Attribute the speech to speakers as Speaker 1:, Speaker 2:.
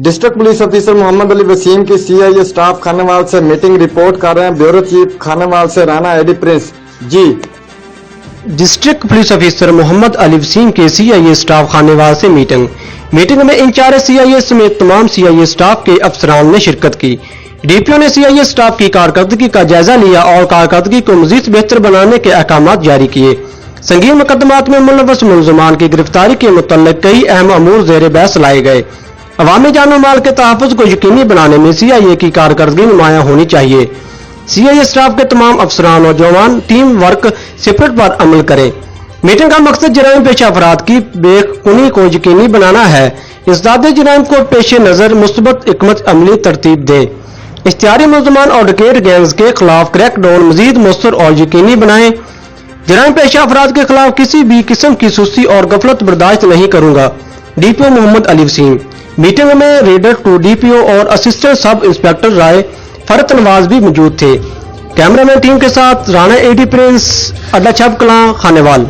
Speaker 1: District police officer Mohammad Ali Waseem की CIA staff Khanewal से meeting report कर रहे हैं ब्यूरो चीफ खानेवाल से Rana Adi Prince ji.
Speaker 2: District police officer Mohammad Ali Waseem के सीआईए स्टाफ खानेवाल से मीटिंग में इंचार्ज सीआईए समेत तमाम सीआईए स्टाफ के अफसरान ने शिरकत की। डीपीओ ने सीआईए स्टाफ की कारकर्दगी का जायजा लिया और कारकर्दगी को मजीद बेहतर बनाने के अहकामात जारी किए। संगीन मुकदमात में मुलव्वस मुलजमान की गिरफ्तारी के मुतल्लिक कई अहम अमूर जेर बहस लाए गए। अवामी जानो माल के तहफ़्फ़ुज़ को यकीनी बनाने में सीआईए की कारकर्दगी नुमायां होनी चाहिए। सीआईए स्टाफ के तमाम अफसरान और जवान टीम वर्क स्पिरिट पर अमल करें। मीटिंग का मकसद जराइम पेशा अफराद की बेखुनी को यकीनी बनाना है। इस्दादे जराइम को पेश नज़र मुस्बत हिकमत अमली तरतीब दें। इख्तियारी मुलजमान और डकैत गैंग्स के खिलाफ क्रैकडाउन मजीद मौसर और यकीनी बनाएं। जराइम पेशा अफराद के खिलाफ किसी भी किस्म की सुस्ती और गफलत बर्दाश्त नहीं करूंगा। डीपीओ मोहम्मद अली वसीम। मीटिंग में रेडर टू डीपीओ और असिस्टेंट सब इंस्पेक्टर राय फरत नवाज भी मौजूद थे। कैमरामैन टीम के साथ राना एडी प्रिंस, अड्डा छप कलां, खानेवाल।